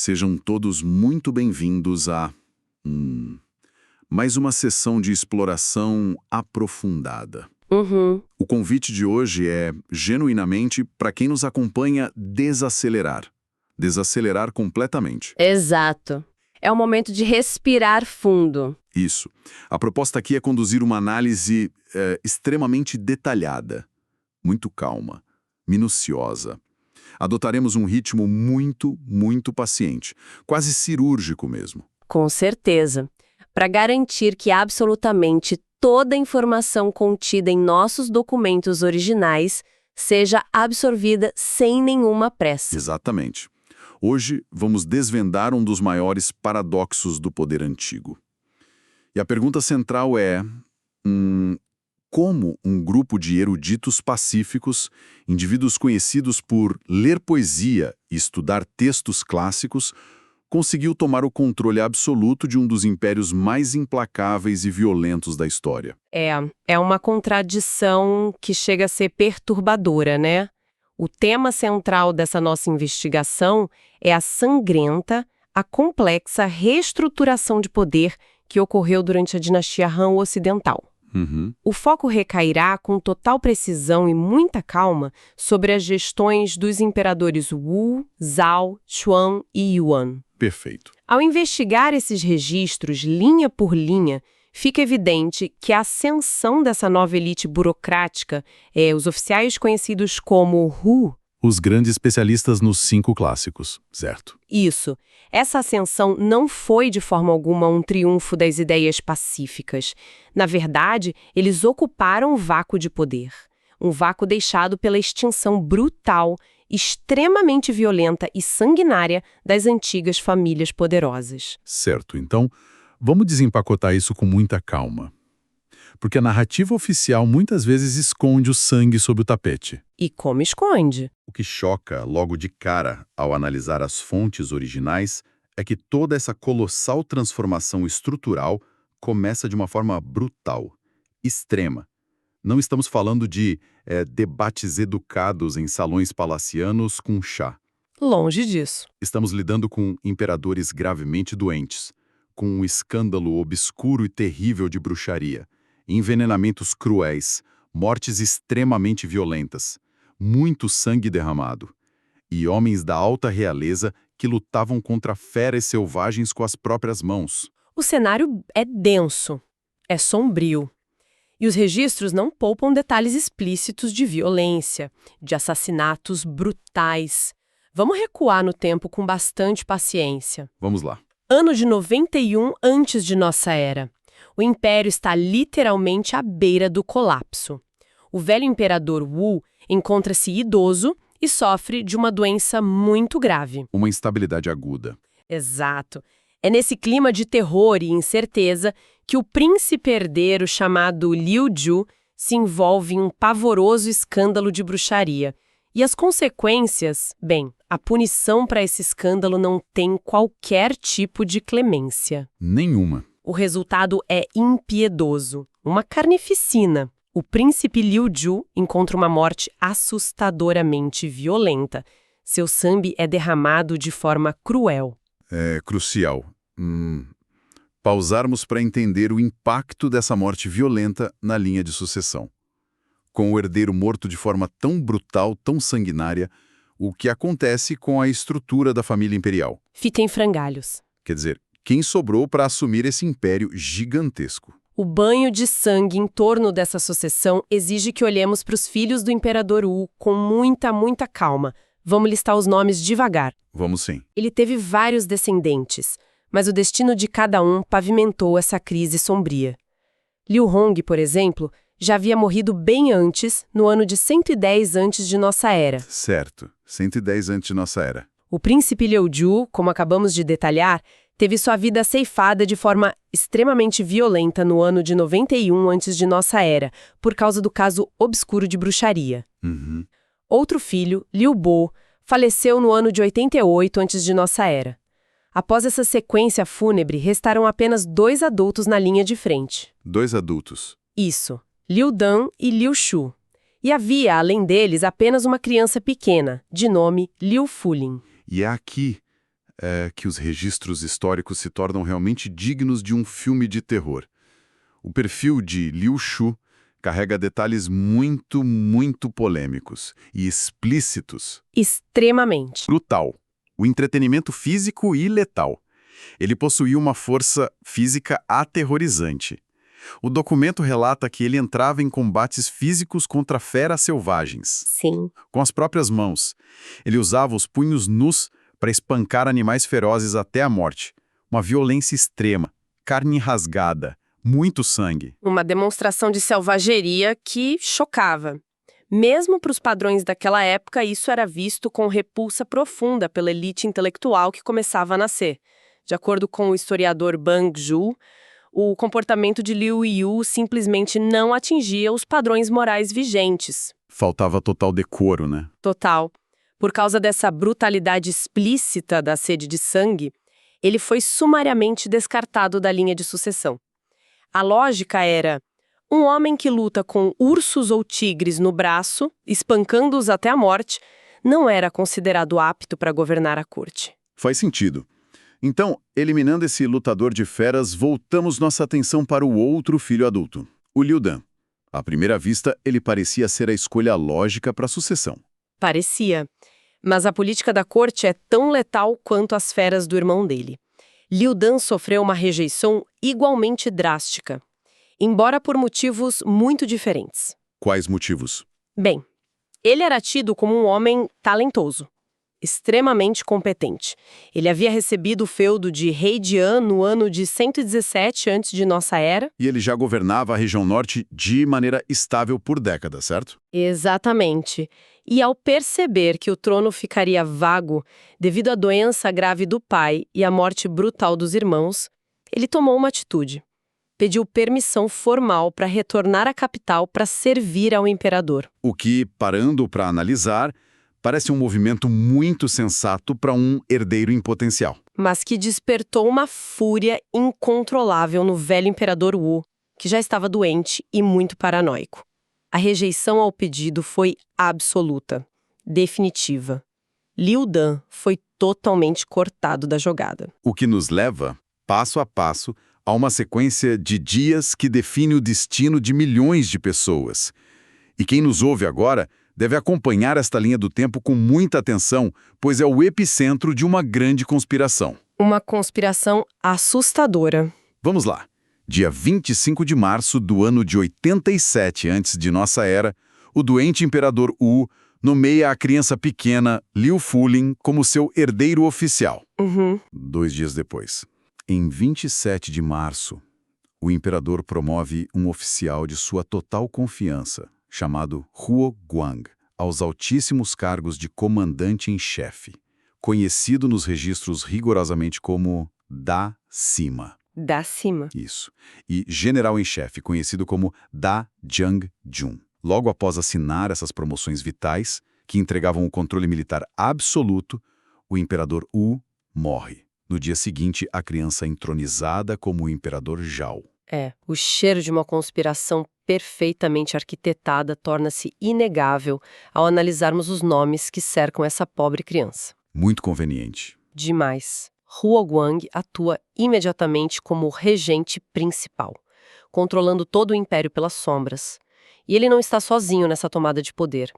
Sejam todos muito bem-vindos a mais uma sessão de exploração aprofundada. O convite de hoje é, genuinamente, para quem nos acompanha, desacelerar. Desacelerar completamente. Exato. É o momento de respirar fundo. Isso. A proposta aqui é conduzir uma análise extremamente detalhada, muito calma, minuciosa. Adotaremos um ritmo muito paciente, quase cirúrgico mesmo. Com certeza. Para garantir que absolutamente toda a informação contida em nossos documentos originais seja absorvida sem nenhuma pressa. Exatamente. Hoje vamos desvendar um dos maiores paradoxos do poder antigo. E a pergunta central é: como um grupo de eruditos pacíficos, indivíduos conhecidos por ler poesia e estudar textos clássicos, conseguiu tomar o controle absoluto de um dos impérios mais implacáveis e violentos da história? É uma contradição que chega a ser perturbadora, né? O tema central dessa nossa investigação é a sangrenta, a complexa reestruturação de poder que ocorreu durante a dinastia Han Ocidental. O foco recairá com total precisão e muita calma sobre as gestões dos imperadores Wu, Zhao, Xuan e Yuan. Perfeito. Ao investigar esses registros linha por linha, fica evidente que a ascensão dessa nova elite burocrática, os oficiais conhecidos como Hu, Os grandes especialistas nos 5 clássicos, certo? isso, essa ascensão não foi de forma alguma um triunfo das ideias pacíficas. Na verdade, eles ocuparam um vácuo de poder. Um vácuo deixado pela extinção brutal, extremamente violenta e sanguinária das antigas famílias poderosas. Certo, então vamos desempacotar isso com muita calma. Porque a narrativa oficial muitas vezes esconde o sangue sob o tapete. E como esconde? O que choca logo de cara ao analisar as fontes originais é que toda essa colossal transformação estrutural começa de uma forma brutal, extrema. Não estamos falando de debates educados em salões palacianos com chá. Longe disso. Estamos lidando com imperadores gravemente doentes, com um escândalo obscuro e terrível de bruxaria, envenenamentos cruéis, mortes extremamente violentas, muito sangue derramado, e homens da alta realeza que lutavam contra feras selvagens com as próprias mãos. O cenário é denso, é sombrio. E os registros não poupam detalhes explícitos de violência, de assassinatos brutais. Vamos recuar no tempo com bastante paciência. Vamos lá. Ano de 91 antes de nossa era. O império está literalmente à beira do colapso. O velho imperador Wu encontra-se idoso e sofre de uma doença muito grave. Uma instabilidade aguda. Exato. É nesse clima de terror e incerteza que o príncipe herdeiro chamado Liu Ju se envolve em um pavoroso escândalo de bruxaria. E as consequências, a punição para esse escândalo não tem qualquer tipo de clemência. Nenhuma. O resultado é impiedoso, uma carnificina. O príncipe Liu Ju encontra uma morte assustadoramente violenta. Seu sangue é derramado de forma cruel. É crucial. Pausarmos para entender o impacto dessa morte violenta na linha de sucessão. Com o herdeiro morto de forma tão brutal, tão sanguinária, o que acontece com a estrutura da família imperial? Fica em frangalhos. Quer dizer, quem sobrou para assumir esse império gigantesco? O banho de sangue em torno dessa sucessão exige que olhemos para os filhos do imperador Wu com muita calma. Vamos listar os nomes devagar. Vamos sim. Ele teve vários descendentes, mas o destino de cada um pavimentou essa crise sombria. Liu Hong, por exemplo, já havia morrido bem antes, no ano de 110 antes de nossa era. Certo, 110 antes de nossa era. O príncipe Liu Ju, como acabamos de detalhar, teve sua vida ceifada de forma extremamente violenta no ano de 91 antes de nossa era, por causa do caso obscuro de bruxaria. Outro filho, Liu Bo, faleceu no ano de 88 antes de nossa era. Após essa sequência fúnebre, restaram apenas 2 adultos na linha de frente. 2 adultos. Isso, Liu Dan e Liu Shu. E havia, além deles, apenas uma criança pequena, de nome Liu Fulin. E é aqui é que os registros históricos se tornam realmente dignos de um filme de terror. O perfil de Liu Shu carrega detalhes muito polêmicos e explícitos. Extremamente. Brutal. O entretenimento físico e letal. Ele possuía uma força física aterrorizante. O documento relata que ele entrava em combates físicos contra feras selvagens, Sim. com as próprias mãos. Ele usava os punhos nus para espancar animais ferozes até a morte. Uma violência extrema, carne rasgada, muito sangue. Uma demonstração de selvageria que chocava. Mesmo para os padrões daquela época, isso era visto com repulsa profunda pela elite intelectual que começava a nascer. De acordo com o historiador Bang Zhu, o comportamento de Liu Yu simplesmente não atingia os padrões morais vigentes. Faltava total decoro, né? Total. Por causa dessa brutalidade explícita da sede de sangue, ele foi sumariamente descartado da linha de sucessão. A lógica era: um homem que luta com ursos ou tigres no braço, espancando-os até a morte, não era considerado apto para governar a corte. Faz sentido. Então, eliminando esse lutador de feras, voltamos nossa atenção para o outro filho adulto, o Liu Dan. À primeira vista, ele parecia ser a escolha lógica para a sucessão. Parecia. Mas a política da corte é tão letal quanto as feras do irmão dele. Liu Dan sofreu uma rejeição igualmente drástica, embora por motivos muito diferentes. Quais motivos? Bem, ele era tido como um homem talentoso, extremamente competente. Ele havia recebido o feudo de Rei Dian no ano de 117 antes de nossa era. E ele já governava a região norte de maneira estável por décadas, certo? Exatamente. E ao perceber que o trono ficaria vago devido à doença grave do pai e à morte brutal dos irmãos, ele tomou uma atitude. Pediu permissão formal para retornar à capital para servir ao imperador. O que, parando para analisar, parece um movimento muito sensato para um herdeiro em potencial. Mas que despertou uma fúria incontrolável no velho imperador Wu, que já estava doente e muito paranoico. A rejeição ao pedido foi absoluta, definitiva. Liu Dan foi totalmente cortado da jogada. O que nos leva, passo a passo, a uma sequência de dias que define o destino de milhões de pessoas. E quem nos ouve agora deve acompanhar esta linha do tempo com muita atenção, pois é o epicentro de uma grande conspiração. Uma conspiração assustadora. Vamos lá. Dia 25 de março do ano de 87 antes de nossa era, o doente imperador Wu nomeia a criança pequena Liu Fulin como seu herdeiro oficial. 2 dias depois, em 27 de março, o imperador promove um oficial de sua total confiança, chamado Huo Guang, aos altíssimos cargos de comandante em chefe, conhecido nos registros rigorosamente como Da Sima. Da Sima. Isso. E general em chefe, conhecido como Da Jiang Jun. Logo após assinar essas promoções vitais, que entregavam o controle militar absoluto, o imperador Wu morre. No dia seguinte, a criança é entronizada como o imperador Zhao. O cheiro de uma conspiração perfeitamente arquitetada torna-se inegável ao analisarmos os nomes que cercam essa pobre criança. Muito conveniente. Demais. Huo Guang atua imediatamente como o regente principal, controlando todo o império pelas sombras. E ele não está sozinho nessa tomada de poder.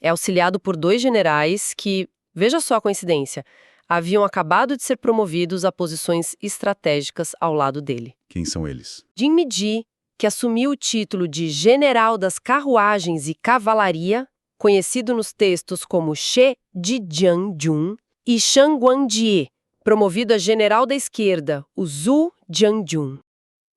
É auxiliado por 2 generais que, veja só a coincidência, haviam acabado de ser promovidos a posições estratégicas ao lado dele. Quem são eles? Jin Miji, que assumiu o título de General das Carruagens e Cavalaria, conhecido nos textos como She Jiangjun, e Shang Guangjie, promovido a General da Esquerda, o Zhu Jiangjun.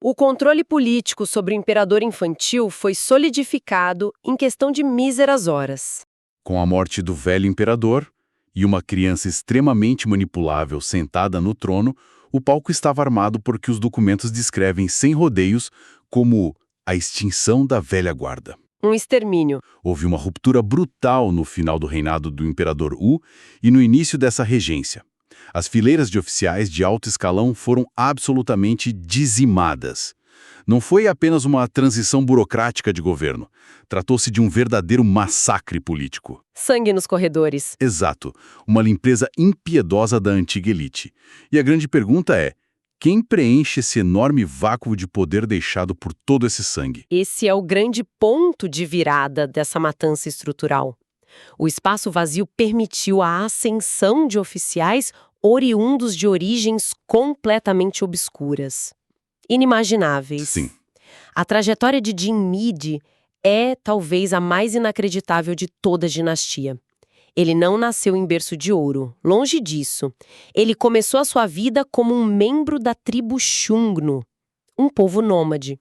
O controle político sobre o imperador infantil foi solidificado em questão de míseras horas. Com a morte do velho imperador e uma criança extremamente manipulável sentada no trono, o palco estava armado porque os documentos descrevem sem rodeios como a extinção da velha guarda. Um extermínio. Houve uma ruptura brutal no final do reinado do imperador Wu e no início dessa regência. As fileiras de oficiais de alto escalão foram absolutamente dizimadas. Não foi apenas uma transição burocrática de governo. Tratou-se de um verdadeiro massacre político. Sangue nos corredores. Exato, uma limpeza impiedosa da antiga elite. E a grande pergunta é: quem preenche esse enorme vácuo de poder deixado por todo esse sangue? Esse é o grande ponto de virada dessa matança estrutural. O espaço vazio permitiu a ascensão de oficiais oriundos de origens completamente obscuras, inimagináveis. Sim. A trajetória de Jin Midi é talvez a mais inacreditável de toda a dinastia. Ele não nasceu em berço de ouro, longe disso. Ele começou a sua vida como um membro da tribo Xiongnu, um povo nômade.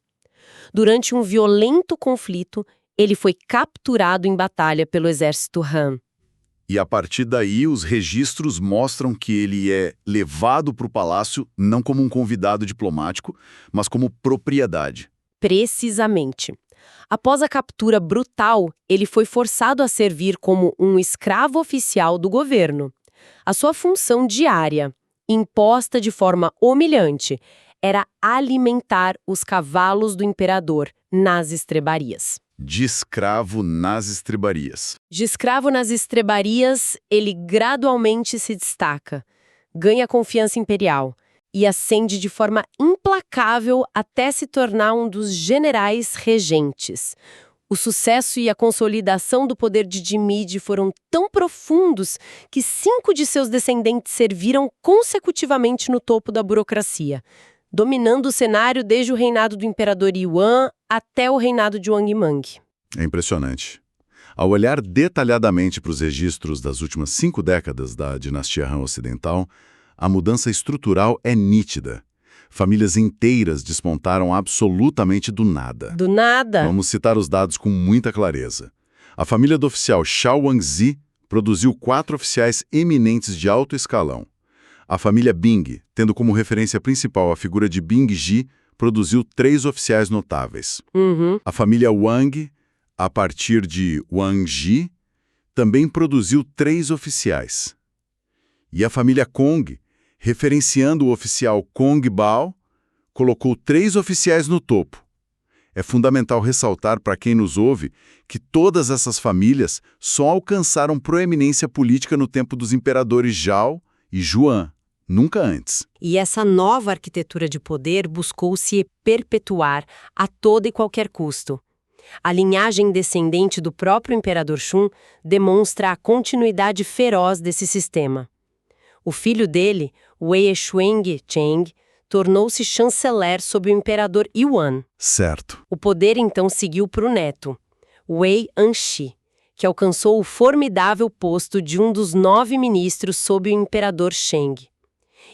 Durante um violento conflito, ele foi capturado em batalha pelo exército Han. E a partir daí, os registros mostram que ele é levado para o palácio não como um convidado diplomático, mas como propriedade. Precisamente. Após a captura brutal, ele foi forçado a servir como um escravo oficial do governo. A sua função diária, imposta de forma humilhante, era alimentar os cavalos do imperador nas estrebarias. De escravo nas estrebarias. De escravo nas estrebarias, ele gradualmente se destaca, ganha confiança imperial e ascende de forma implacável até se tornar um dos generais regentes. O sucesso e a consolidação do poder de Jimmy foram tão profundos que 5 de seus descendentes serviram consecutivamente no topo da burocracia, dominando o cenário desde o reinado do imperador Yuan até o reinado de Wang Mang. É impressionante. Ao olhar detalhadamente para os registros das últimas 5 décadas da dinastia Han Ocidental, a mudança estrutural é nítida. Famílias inteiras despontaram absolutamente do nada. Do nada? Vamos citar os dados com muita clareza. A família do oficial Shao Wangzi produziu 4 oficiais eminentes de alto escalão. A família Bing, tendo como referência principal a figura de Bing Ji, produziu 3 oficiais notáveis. A família Wang, a partir de Wang Ji, também produziu 3 oficiais. E a família Kong, referenciando o oficial Kong Bao, colocou 3 oficiais no topo. É fundamental ressaltar para quem nos ouve que todas essas famílias só alcançaram proeminência política no tempo dos imperadores Zhao e Yuan, nunca antes. E essa nova arquitetura de poder buscou se perpetuar a todo e qualquer custo. A linhagem descendente do próprio imperador Shun demonstra a continuidade feroz desse sistema. O filho dele, Wei Shuang Cheng, tornou-se chanceler sob o imperador Yuan. Certo. O poder então seguiu para o neto, Wei Anxi, que alcançou o formidável posto de um dos 9 ministros sob o imperador Sheng.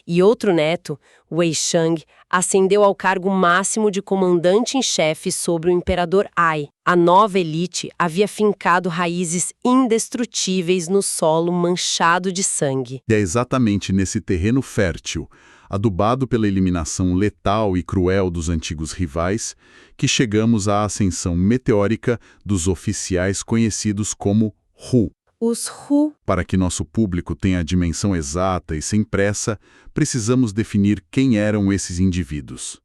E outro neto, Wei Shang, ascendeu ao cargo máximo de comandante em chefe sobre o imperador Ai. A nova elite havia fincado raízes indestrutíveis no solo manchado de sangue. E é exatamente nesse terreno fértil, adubado pela eliminação letal e cruel dos antigos rivais, que chegamos à ascensão meteórica dos oficiais conhecidos como Hu. Os Hu. Para que nosso público tenha a dimensão exata e sem pressa, precisamos definir quem eram esses indivíduos.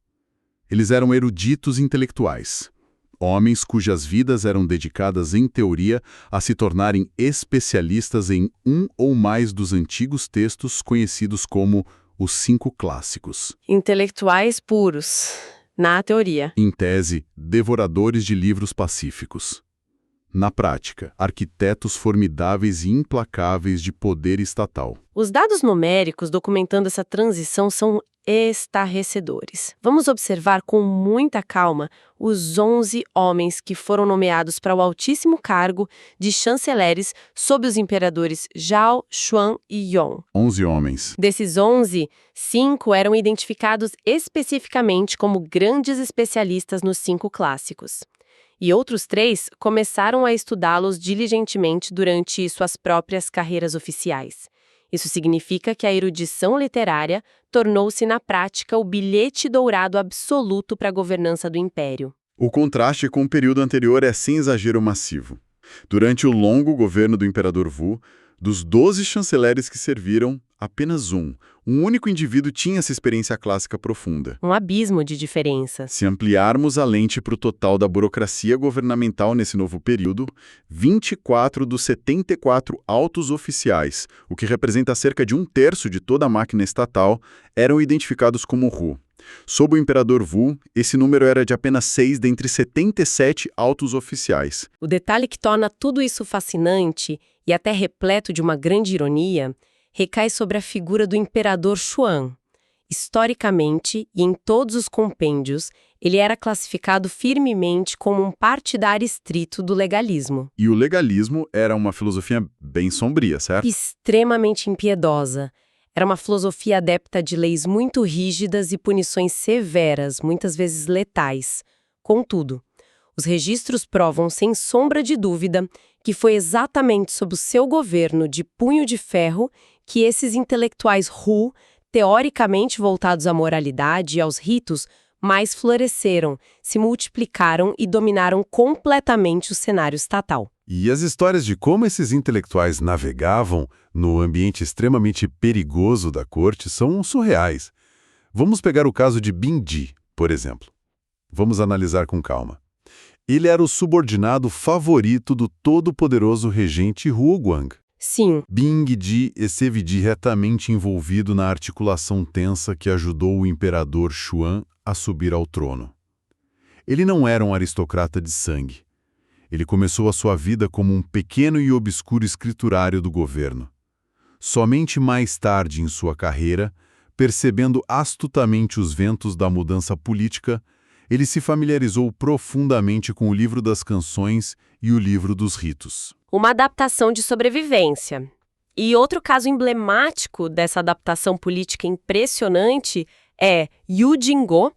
Eles eram eruditos intelectuais, homens cujas vidas eram dedicadas, em teoria, a se tornarem especialistas em um ou mais dos antigos textos conhecidos como os 5 clássicos. Intelectuais puros, na teoria. Em tese, devoradores de livros pacíficos. Na prática, arquitetos formidáveis e implacáveis de poder estatal. Os dados numéricos documentando essa transição são estarrecedores. Vamos observar com muita calma os 11 homens que foram nomeados para o altíssimo cargo de chanceleres sob os imperadores Zhao, Xuan e Yong. 11 homens. Desses 11, 5 eram identificados especificamente como grandes especialistas nos 5 clássicos. E outros 3 começaram a estudá-los diligentemente durante suas próprias carreiras oficiais. Isso significa que a erudição literária tornou-se, na prática, o bilhete dourado absoluto para a governança do império. O contraste com o período anterior é sem exagero massivo. Durante o longo governo do imperador Wu, dos 12 chanceleres que serviram, apenas um, Um único indivíduo tinha essa experiência clássica profunda. Um abismo de diferenças. Se ampliarmos a lente para o total da burocracia governamental nesse novo período, 24 dos 74 autos oficiais, o que representa cerca de 1/3 de toda a máquina estatal, eram identificados como Hu. Sob o imperador Wu, esse número era de apenas 6 dentre 77 autos oficiais. O detalhe que torna tudo isso fascinante e até repleto de uma grande ironia recai sobre a figura do imperador Xuan. Historicamente, e em todos os compêndios, ele era classificado firmemente como um partidário estrito do legalismo. E o legalismo era uma filosofia bem sombria, certo? Extremamente impiedosa. Era uma filosofia adepta de leis muito rígidas e punições severas, muitas vezes letais. Contudo, os registros provam sem sombra de dúvida que foi exatamente sob o seu governo de punho de ferro que esses intelectuais Hu, teoricamente voltados à moralidade e aos ritos, mais floresceram, se multiplicaram e dominaram completamente o cenário estatal. E as histórias de como esses intelectuais navegavam no ambiente extremamente perigoso da corte são surreais. Vamos pegar o caso de Bindi, por exemplo. Vamos analisar com calma. Ele era o subordinado favorito do todo-poderoso regente Huoguang. Sim, Bindi esteve diretamente envolvido na articulação tensa que ajudou o imperador Xuan a subir ao trono. Ele não era um aristocrata de sangue. Ele começou a sua vida como um pequeno e obscuro escriturário do governo. Somente mais tarde em sua carreira, percebendo astutamente os ventos da mudança política, ele se familiarizou profundamente com o livro das canções e o livro dos ritos. uma adaptação de sobrevivência. E outro caso emblemático dessa adaptação política impressionante é Yu Jinggo.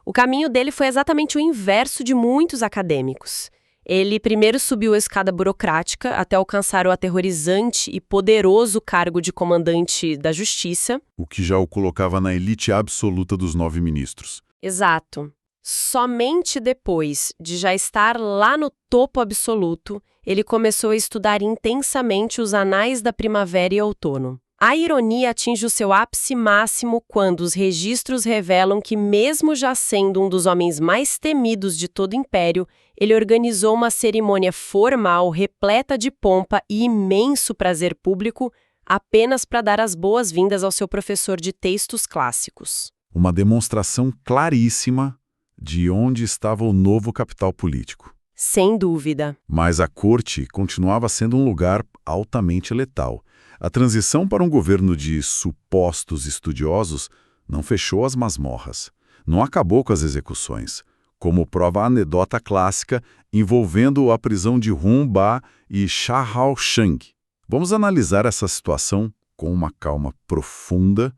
O caminho dele foi exatamente o inverso de muitos acadêmicos. Ele primeiro subiu a escada burocrática até alcançar o aterrorizante e poderoso cargo de comandante da justiça. O que já o colocava na elite absoluta dos 9 ministros. Exato. Somente depois de já estar lá no topo absoluto, ele começou a estudar intensamente os anais da primavera e outono. A ironia atinge o seu ápice máximo quando os registros revelam que, mesmo já sendo um dos homens mais temidos de todo o império, ele organizou uma cerimônia formal repleta de pompa e imenso prazer público apenas para dar as boas-vindas ao seu professor de textos clássicos. Uma demonstração claríssima de onde estava o novo capital político. Sem dúvida. Mas a corte continuava sendo um lugar altamente letal. A transição para um governo de supostos estudiosos não fechou as masmorras, não acabou com as execuções, como prova a anedota clássica envolvendo a prisão de Hun Ba e Sha Hao Shang. Vamos analisar essa situação com uma calma profunda,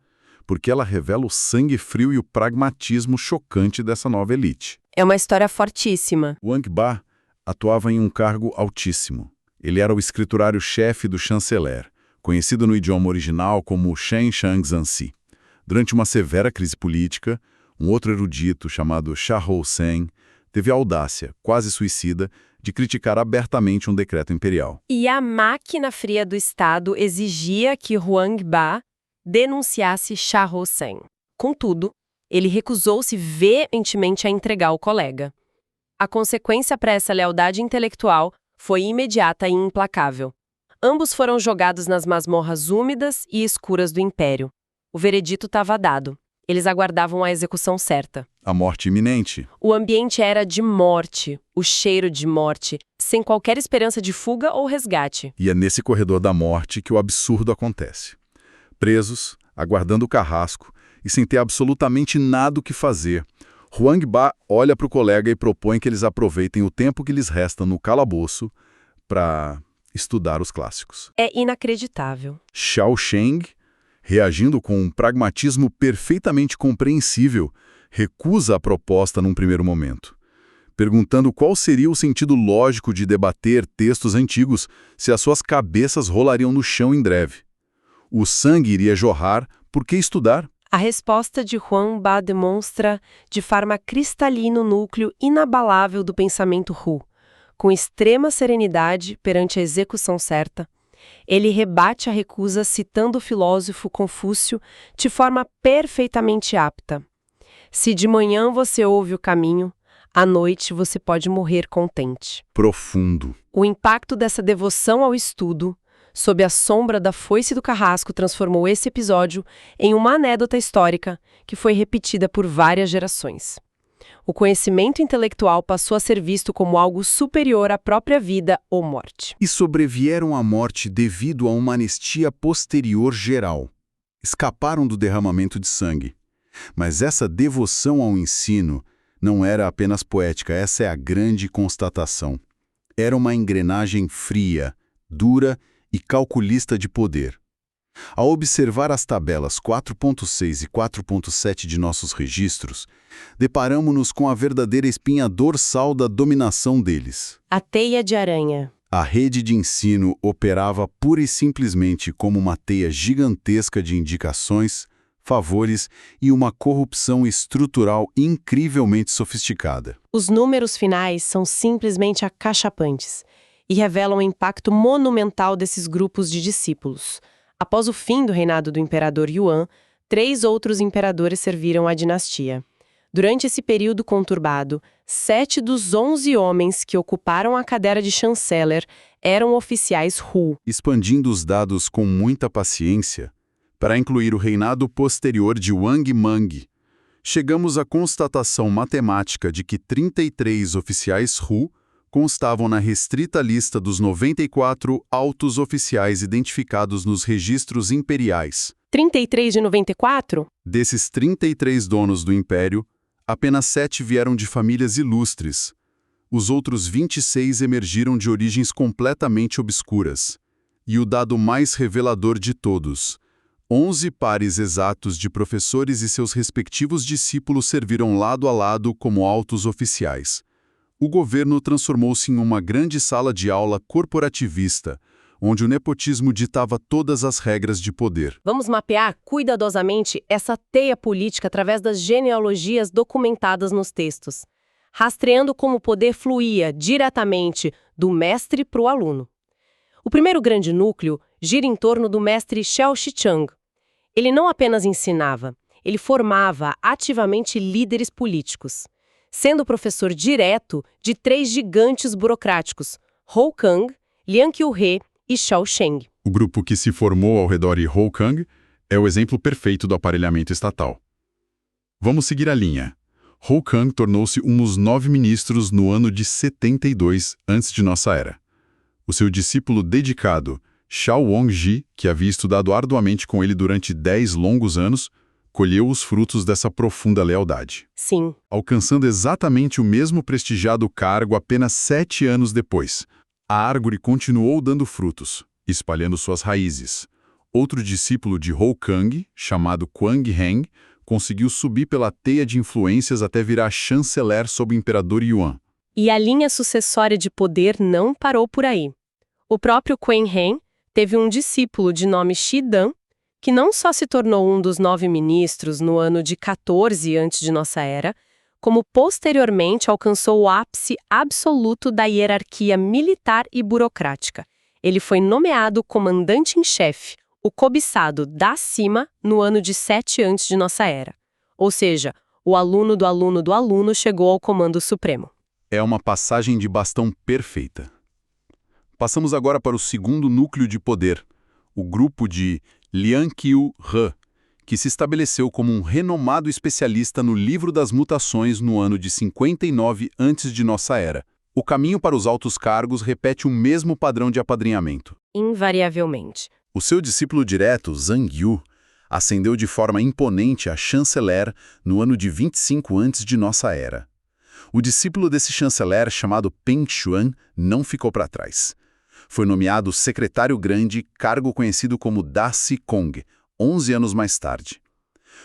porque ela revela o sangue frio e o pragmatismo chocante dessa nova elite. É uma história fortíssima. Wang Ba atuava em um cargo altíssimo. Ele era o escriturário-chefe do chanceler, conhecido no idioma original como Shen Shangzansi. Durante uma severa crise política, um outro erudito chamado Sha Hou-sen teve a audácia, quase suicida, de criticar abertamente um decreto imperial. E a máquina fria do Estado exigia que Huang Ba denunciasse Sha Hou-sen. Contudo, ele recusou-se veementemente a entregar o colega. A consequência para essa lealdade intelectual foi imediata e implacável. Ambos foram jogados nas masmorras úmidas e escuras do Império. O veredito estava dado. Eles aguardavam a execução certa. A morte iminente. O ambiente era de morte, o cheiro de morte, sem qualquer esperança de fuga ou resgate. E é nesse corredor da morte que o absurdo acontece. Presos, aguardando o carrasco e sem ter absolutamente nada o que fazer, Huang Ba olha para o colega e propõe que eles aproveitem o tempo que lhes resta no calabouço para estudar os clássicos. É inacreditável. Xiao Sheng, reagindo com um pragmatismo perfeitamente compreensível, recusa a proposta num primeiro momento, perguntando qual seria o sentido lógico de debater textos antigos se as suas cabeças rolariam no chão em breve. O sangue iria jorrar, por que estudar? A resposta de Huang Ba demonstra de forma cristalina o núcleo inabalável do pensamento Hu. Com extrema serenidade perante a execução certa, Ele rebate a recusa citando o filósofo Confúcio de forma perfeitamente apta. Se de manhã você ouve o caminho, à noite você pode morrer contente. Profundo. O impacto dessa devoção ao estudo, sob a sombra da foice do carrasco, transformou esse episódio em uma anedota histórica que foi repetida por várias gerações. O conhecimento intelectual passou a ser visto como algo superior à própria vida ou morte. E sobrevieram à morte devido a uma anistia posterior geral. Escaparam do derramamento de sangue. Mas essa devoção ao ensino não era apenas poética, essa é a grande constatação. Era uma engrenagem fria, dura e calculista de poder. Ao observar as tabelas 4.6 e 4.7 de nossos registros, deparamos-nos com a verdadeira espinha dorsal da dominação deles. A teia de aranha. A rede de ensino operava pura e simplesmente como uma teia gigantesca de indicações, favores e uma corrupção estrutural incrivelmente sofisticada. Os números finais são simplesmente acachapantes e revelam o impacto monumental desses grupos de discípulos. Após o fim do reinado do imperador Yuan, 3 outros imperadores serviram à dinastia. Durante esse período conturbado, 7 dos 11 homens que ocuparam a cadeira de chanceler eram oficiais Hu. Expandindo os dados com muita paciência, para incluir o reinado posterior de Wang Mang, chegamos à constatação matemática de que 33 oficiais Hu constavam na restrita lista dos 94 altos oficiais identificados nos registros imperiais. 33 de 94? Desses 33 donos do império, apenas 7 vieram de famílias ilustres. Os outros 26 emergiram de origens completamente obscuras. E o dado mais revelador de todos: 11 pares exatos de professores e seus respectivos discípulos serviram lado a lado como altos oficiais. O governo transformou-se em uma grande sala de aula corporativista, onde o nepotismo ditava todas as regras de poder. Vamos mapear cuidadosamente essa teia política através das genealogias documentadas nos textos, rastreando como o poder fluía diretamente do mestre para o aluno. O primeiro grande núcleo gira em torno do mestre Xiao Shichang. Ele não apenas ensinava, ele formava ativamente líderes políticos, sendo professor direto de 3 gigantes burocráticos, Hou Kang, Liang Qiuhe e Xiao Sheng. O grupo que se formou ao redor de Hou Kang é o exemplo perfeito do aparelhamento estatal. Vamos seguir a linha. Hou Kang tornou-se um dos 9 ministros no ano de 72 antes de nossa era. O seu discípulo dedicado, Xiao Wangji, que havia estudado arduamente com ele durante 10 longos anos, colheu os frutos dessa profunda lealdade. Sim. Alcançando exatamente o mesmo prestigiado cargo apenas 7 anos depois, a árvore continuou dando frutos, espalhando suas raízes. Outro discípulo de Hou Kang, chamado Quang Heng, conseguiu subir pela teia de influências até virar chanceler sob o imperador Yuan. E a linha sucessória de poder não parou por aí. O próprio Quang Heng teve um discípulo de nome Shi Dan, que não só se tornou um dos 9 ministros no ano de 14 antes de nossa era, como posteriormente alcançou o ápice absoluto da hierarquia militar e burocrática. Ele foi nomeado comandante em chefe, o cobiçado da cima, no ano de 7 antes de nossa era. Ou seja, o aluno do aluno do aluno chegou ao comando supremo. É uma passagem de bastão perfeita. Passamos agora para o segundo núcleo de poder, o grupo de Liang Qiuhe, que se estabeleceu como um renomado especialista no livro das mutações no ano de 59 antes de nossa era. O caminho para os altos cargos repete o mesmo padrão de apadrinhamento. Invariavelmente. O seu discípulo direto, Zhang Yu, ascendeu de forma imponente a chanceler no ano de 25 antes de nossa era. O discípulo desse chanceler, chamado Peng Shuan, não ficou para trás. Foi nomeado secretário-grande, cargo conhecido como Da Si-Kong, 11 anos mais tarde.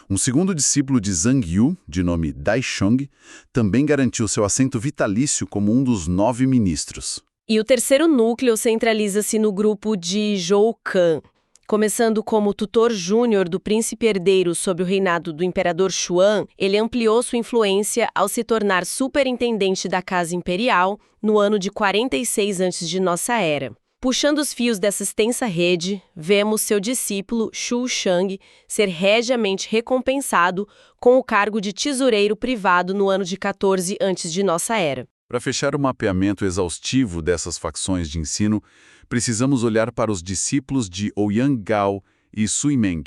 Um segundo discípulo de Zhang Yu, de nome Dai Shong, também garantiu seu assento vitalício como um dos 9 ministros. E o terceiro núcleo centraliza-se no grupo de Zhou Kan. Começando como tutor júnior do príncipe herdeiro sob o reinado do imperador Xuan, ele ampliou sua influência ao se tornar superintendente da Casa Imperial no ano de 46 antes de nossa era. Puxando os fios dessa extensa rede, vemos seu discípulo, Xu Shang, ser regiamente recompensado com o cargo de tesoureiro privado no ano de 14 antes de nossa era. Para fechar o mapeamento exaustivo dessas facções de ensino, precisamos olhar para os discípulos de Ouyang Gao e Sui Meng,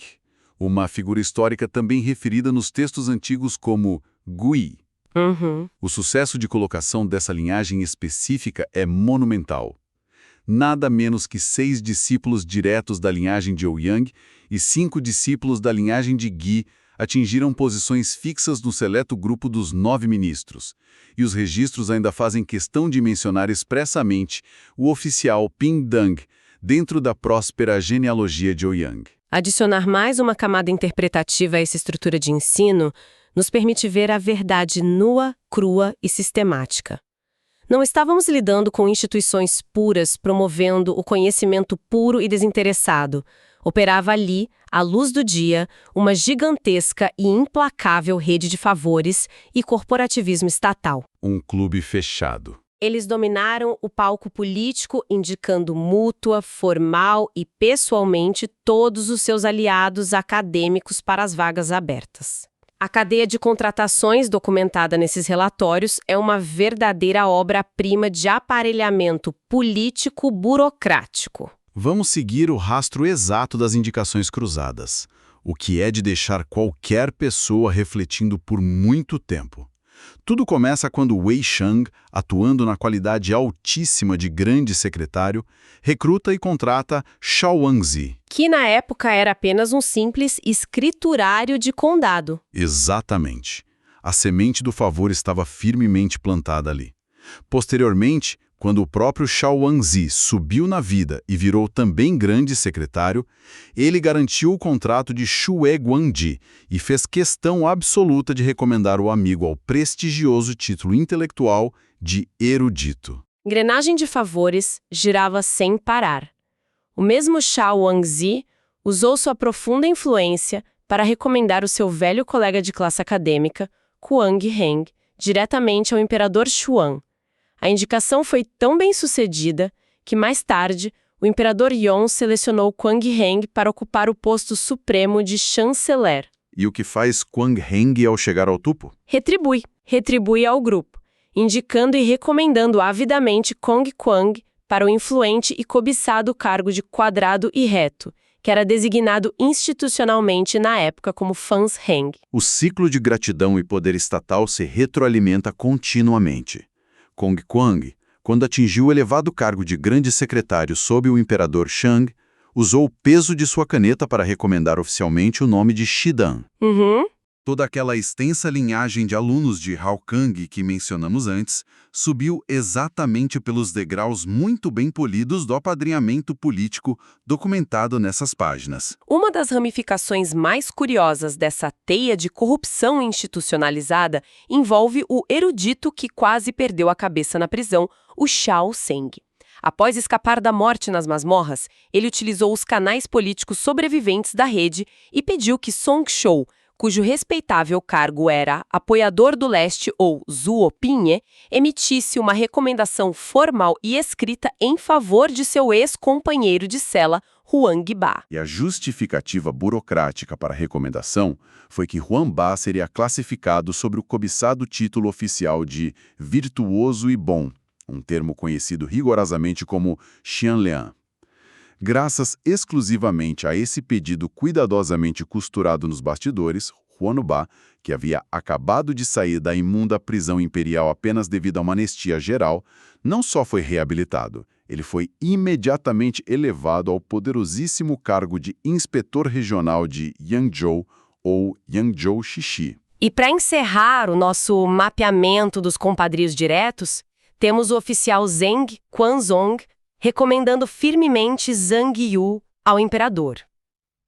uma figura histórica também referida nos textos antigos como Gui. O sucesso de colocação dessa linhagem específica é monumental. Nada menos que 6 discípulos diretos da linhagem de Ouyang e 5 discípulos da linhagem de Gui atingiram posições fixas no seleto grupo dos 9 ministros. E os registros ainda fazem questão de mencionar expressamente o oficial Ping Dang, dentro da próspera genealogia de Ouyang. Adicionar mais uma camada interpretativa a essa estrutura de ensino nos permite ver a verdade nua, crua e sistemática. Não estávamos lidando com instituições puras promovendo o conhecimento puro e desinteressado. Operava ali, à luz do dia, uma gigantesca e implacável rede de favores e corporativismo estatal. Um clube fechado. Eles dominaram o palco político, indicando mútua, formal e pessoalmente todos os seus aliados acadêmicos para as vagas abertas. A cadeia de contratações documentada nesses relatórios é uma verdadeira obra-prima de aparelhamento político-burocrático. Vamos seguir o rastro exato das indicações cruzadas, o que é de deixar qualquer pessoa refletindo por muito tempo. Tudo começa quando Wei Shang, atuando na qualidade altíssima de grande secretário, recruta e contrata Shao Wangzi. Que na época era apenas um simples escriturário de condado. Exatamente. A semente do favor estava firmemente plantada ali. Posteriormente, quando o próprio Shao Wangzi subiu na vida e virou também grande secretário, ele garantiu o contrato de Xue Guangdi e fez questão absoluta de recomendar o amigo ao prestigioso título intelectual de erudito. Engrenagem de favores girava sem parar. O mesmo Shao Wangzi usou sua profunda influência para recomendar o seu velho colega de classe acadêmica, Kuang Heng, diretamente ao imperador Xuan. A indicação foi tão bem sucedida que, mais tarde, o imperador Yong selecionou Kuang Heng para ocupar o posto supremo de chanceler. E o que faz Kuang Heng ao chegar ao topo? Retribui ao grupo, indicando e recomendando avidamente Kong Kuang para o influente e cobiçado cargo de quadrado e reto, que era designado institucionalmente na época como Fans Heng. O ciclo de gratidão e poder estatal se retroalimenta continuamente. Kong Kuang, quando atingiu o elevado cargo de grande secretário sob o imperador Shang, usou o peso de sua caneta para recomendar oficialmente o nome de Shidan. Toda aquela extensa linhagem de alunos de Hao Kang que mencionamos antes subiu exatamente pelos degraus muito bem polidos do apadrinhamento político documentado nessas páginas. Uma das ramificações mais curiosas dessa teia de corrupção institucionalizada envolve o erudito que quase perdeu a cabeça na prisão, o Shao Seng. Após escapar da morte nas masmorras, ele utilizou os canais políticos sobreviventes da rede e pediu que Song Shou, cujo respeitável cargo era apoiador do leste ou Zuopinhe, emitisse uma recomendação formal e escrita em favor de seu ex-companheiro de cela, Huang Ba. E a justificativa burocrática para a recomendação foi que Huang Ba seria classificado sobre o cobiçado título oficial de virtuoso e bom, um termo conhecido rigorosamente como Xianlian. Graças exclusivamente a esse pedido cuidadosamente costurado nos bastidores, Huang Ba, que havia acabado de sair da imunda prisão imperial apenas devido a uma anistia geral, não só foi reabilitado, ele foi imediatamente elevado ao poderosíssimo cargo de inspetor regional de Yangzhou ou Yangzhou Xixi. E para encerrar o nosso mapeamento dos compadrios diretos, temos o oficial Zheng Quanzong, recomendando firmemente Zhang Yu ao imperador.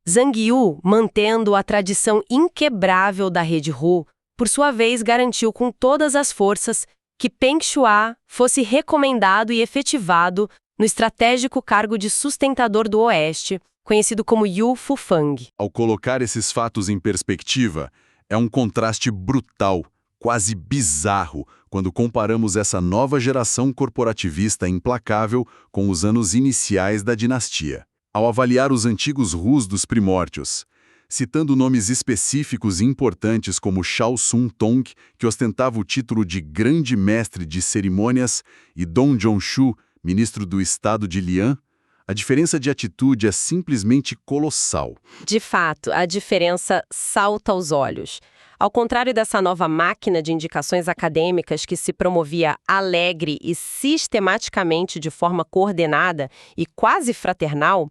Zhang Yu, mantendo a tradição inquebrável da rede Hu, por sua vez garantiu com todas as forças que Peng Shuai fosse recomendado e efetivado no estratégico cargo de sustentador do Oeste, conhecido como Yu Fufang. Ao colocar esses fatos em perspectiva, é um contraste brutal quase bizarro quando comparamos essa nova geração corporativista implacável com os anos iniciais da dinastia. Ao avaliar os antigos Rus dos primórdios, citando nomes específicos e importantes como Shao Sun Tong, que ostentava o título de Grande Mestre de Cerimônias, e Dong Zhongshu, ministro do Estado de Lian, a diferença de atitude é simplesmente colossal. De fato, a diferença salta aos olhos. Ao contrário dessa nova máquina de indicações acadêmicas que se promovia alegre e sistematicamente de forma coordenada e quase fraternal,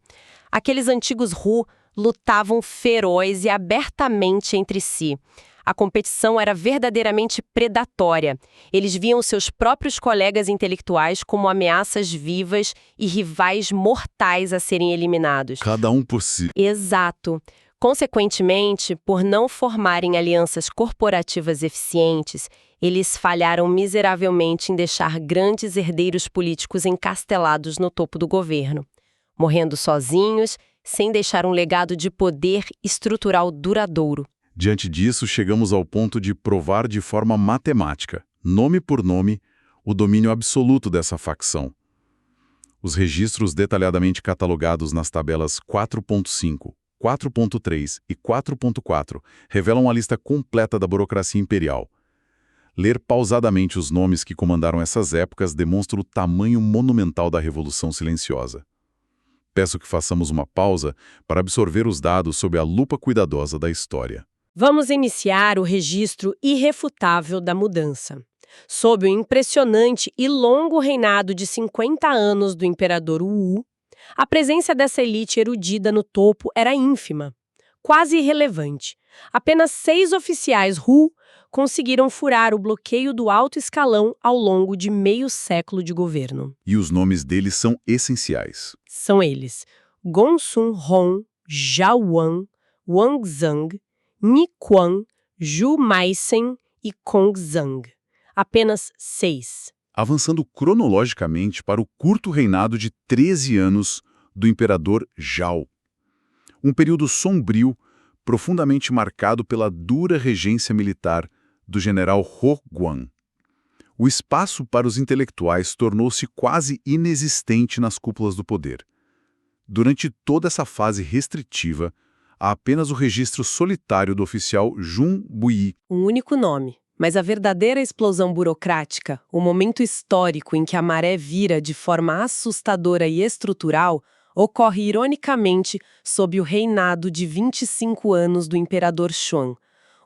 aqueles antigos Hu lutavam feroz e abertamente entre si. A competição era verdadeiramente predatória. Eles viam seus próprios colegas intelectuais como ameaças vivas e rivais mortais a serem eliminados. Cada um por si. Exato. Consequentemente, por não formarem alianças corporativas eficientes, eles falharam miseravelmente em deixar grandes herdeiros políticos encastelados no topo do governo, morrendo sozinhos, sem deixar um legado de poder estrutural duradouro. Diante disso, chegamos ao ponto de provar de forma matemática, nome por nome, o domínio absoluto dessa facção. Os registros detalhadamente catalogados nas tabelas 4.5, 4.3 e 4.4 revelam a lista completa da burocracia imperial. Ler pausadamente os nomes que comandaram essas épocas demonstra o tamanho monumental da Revolução Silenciosa. Peço que façamos uma pausa para absorver os dados sob a lupa cuidadosa da história. Vamos iniciar o registro irrefutável da mudança. Sob o impressionante e longo reinado de 50 anos do imperador Wu, a presença dessa elite erudita no topo era ínfima, quase irrelevante. Apenas 6 oficiais Hu conseguiram furar o bloqueio do alto escalão ao longo de meio século de governo. E os nomes deles são essenciais. São eles: Gongsun Hong, Zhao Wan, Wang Zhang, Ni Quan, Zhu Maisen e Kong Zhang. Apenas 6. Avançando cronologicamente para o curto reinado de 13 anos do imperador Zhao. Um período sombrio, profundamente marcado pela dura regência militar do general Hou Guan. O espaço para os intelectuais tornou-se quase inexistente nas cúpulas do poder. Durante toda essa fase restritiva, há apenas o registro solitário do oficial Jun Buyi. Um único nome. Mas a verdadeira explosão burocrática, o momento histórico em que a maré vira de forma assustadora e estrutural, ocorre ironicamente sob o reinado de 25 anos do imperador Xuan,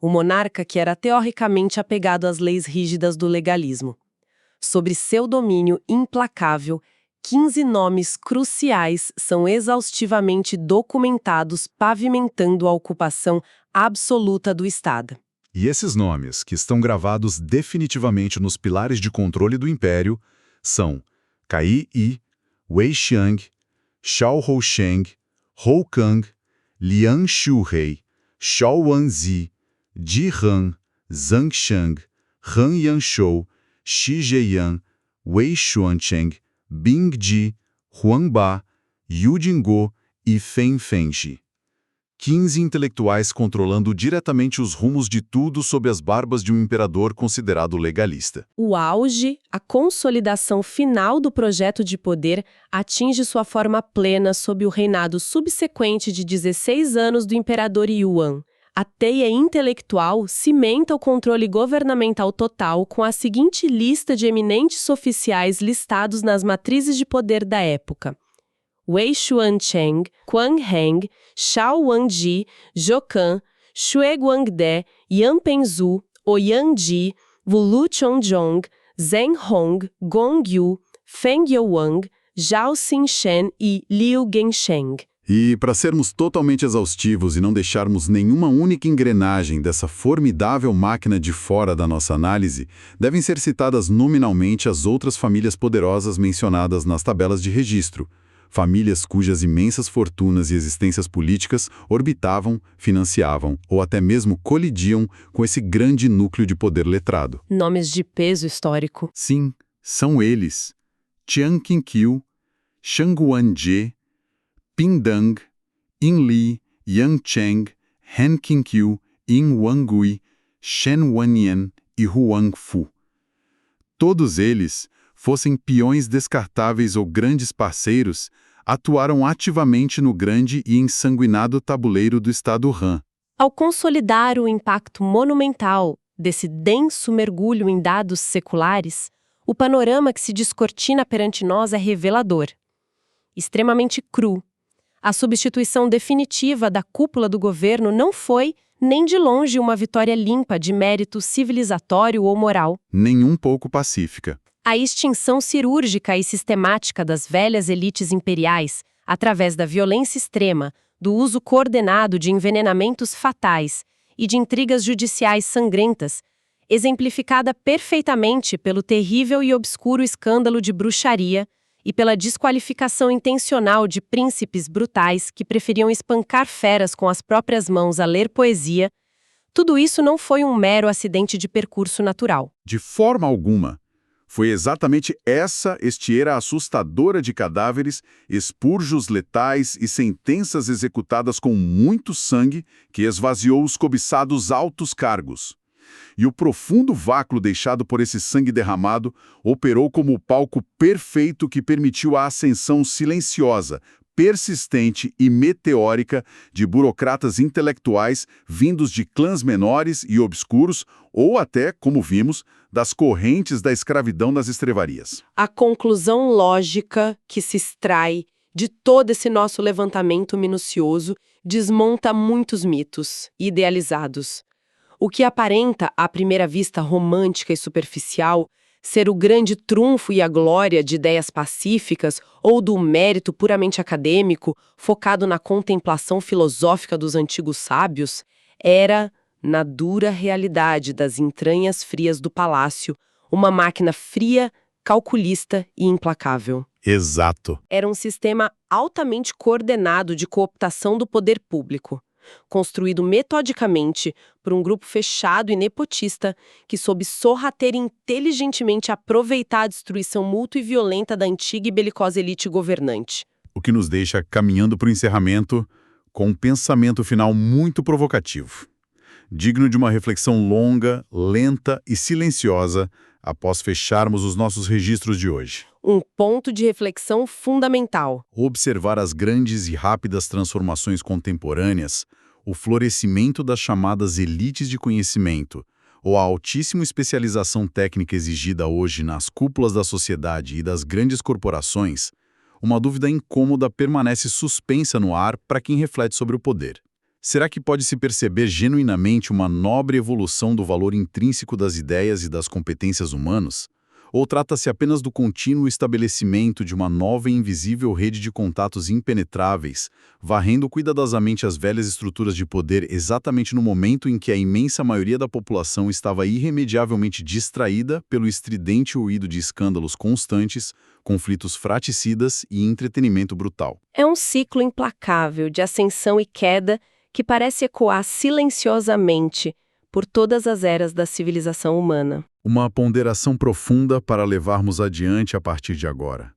o monarca que era teoricamente apegado às leis rígidas do legalismo. Sobre seu domínio implacável, 15 nomes cruciais são exaustivamente documentados, pavimentando a ocupação absoluta do Estado. E esses nomes, que estão gravados definitivamente nos pilares de controle do império, são Cai Yi, Wei Xiang, Xiao Housheng, Hou Kang, Liang Xiurei, Shao Wanzi, Ji Han, Zhang Shang, Han Yanshou, Shi Zheyan, Wei Xuancheng, Bing Ji, Huang Ba, Yu Jingguo e Feng Fengji. 15 intelectuais controlando diretamente os rumos de tudo sob as barbas de um imperador considerado legalista. O auge, a consolidação final do projeto de poder atinge sua forma plena sob o reinado subsequente de 16 anos do imperador Yuan. A teia intelectual cimenta o controle governamental total com a seguinte lista de eminentes oficiais listados nas matrizes de poder da época: Wei Xuancheng, Quang Heng, Shao Wangji, Zhou Xue Guangde, Yan Pengzu, Ouyang Ji, Wulu Chongzhong, Zheng Hong, Gong Yu, Feng Youwang, Zhao Xinshen e Liu Gensheng. E, para sermos totalmente exaustivos e não deixarmos nenhuma única engrenagem dessa formidável máquina de fora da nossa análise, devem ser citadas nominalmente as outras famílias poderosas mencionadas nas tabelas de registro. Famílias cujas imensas fortunas e existências políticas orbitavam, financiavam ou até mesmo colidiam com esse grande núcleo de poder letrado. Nomes de peso histórico. Sim, são eles: Chiang Qiqiu, Shang Guanje, Pindang, Yin Li, Yang Cheng, Han Qiqiu, Yin Wangui, Shen Wanyan e Huang Fu. Todos eles, fossem peões descartáveis ou grandes parceiros, atuaram ativamente no grande e ensanguinado tabuleiro do Estado Han. Ao consolidar o impacto monumental desse denso mergulho em dados seculares, o panorama que se descortina perante nós é revelador. Extremamente cru. A substituição definitiva da cúpula do governo não foi, nem de longe, uma vitória limpa de mérito civilizatório ou moral. Nem um pouco pacífica. A extinção cirúrgica e sistemática das velhas elites imperiais, através da violência extrema, do uso coordenado de envenenamentos fatais e de intrigas judiciais sangrentas, exemplificada perfeitamente pelo terrível e obscuro escândalo de bruxaria e pela desqualificação intencional de príncipes brutais que preferiam espancar feras com as próprias mãos a ler poesia, tudo isso não foi um mero acidente de percurso natural. De forma alguma. Foi exatamente essa esteira assustadora de cadáveres, expurgos letais e sentenças executadas com muito sangue que esvaziou os cobiçados altos cargos. E o profundo vácuo deixado por esse sangue derramado operou como o palco perfeito que permitiu a ascensão silenciosa, persistente e meteórica de burocratas intelectuais vindos de clãs menores e obscuros ou até, como vimos, das correntes da escravidão nas estrevarias. A conclusão lógica que se extrai de todo esse nosso levantamento minucioso desmonta muitos mitos idealizados. O que aparenta, à primeira vista romântica e superficial, ser o grande trunfo e a glória de ideias pacíficas ou do mérito puramente acadêmico, focado na contemplação filosófica dos antigos sábios, era, na dura realidade das entranhas frias do palácio, uma máquina fria, calculista e implacável. Exato. Era um sistema altamente coordenado de cooptação do poder público, construído metodicamente por um grupo fechado e nepotista que soube sorrateira inteligentemente aproveitar a destruição mútua e violenta da antiga e belicosa elite governante. O que nos deixa caminhando para o encerramento com um pensamento final muito provocativo, digno de uma reflexão longa, lenta e silenciosa após fecharmos os nossos registros de hoje. Um ponto de reflexão fundamental. Observar as grandes e rápidas transformações contemporâneas, o florescimento das chamadas elites de conhecimento, ou a altíssima especialização técnica exigida hoje nas cúpulas da sociedade e das grandes corporações, uma dúvida incômoda permanece suspensa no ar para quem reflete sobre o poder. Será que pode-se perceber genuinamente uma nobre evolução do valor intrínseco das ideias e das competências humanas? Ou trata-se apenas do contínuo estabelecimento de uma nova e invisível rede de contatos impenetráveis, varrendo cuidadosamente as velhas estruturas de poder exatamente no momento em que a imensa maioria da população estava irremediavelmente distraída pelo estridente ruído de escândalos constantes, conflitos fraticidas e entretenimento brutal? É um ciclo implacável de ascensão e queda que parece ecoar silenciosamente por todas as eras da civilização humana. Uma ponderação profunda para levarmos adiante a partir de agora.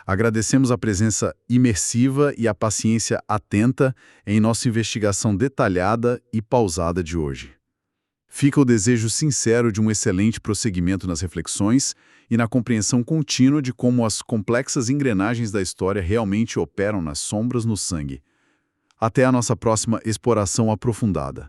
Agradecemos a presença imersiva e a paciência atenta em nossa investigação detalhada e pausada de hoje. Fica o desejo sincero de um excelente prosseguimento nas reflexões e na compreensão contínua de como as complexas engrenagens da história realmente operam nas sombras no sangue. Até a nossa próxima exploração aprofundada.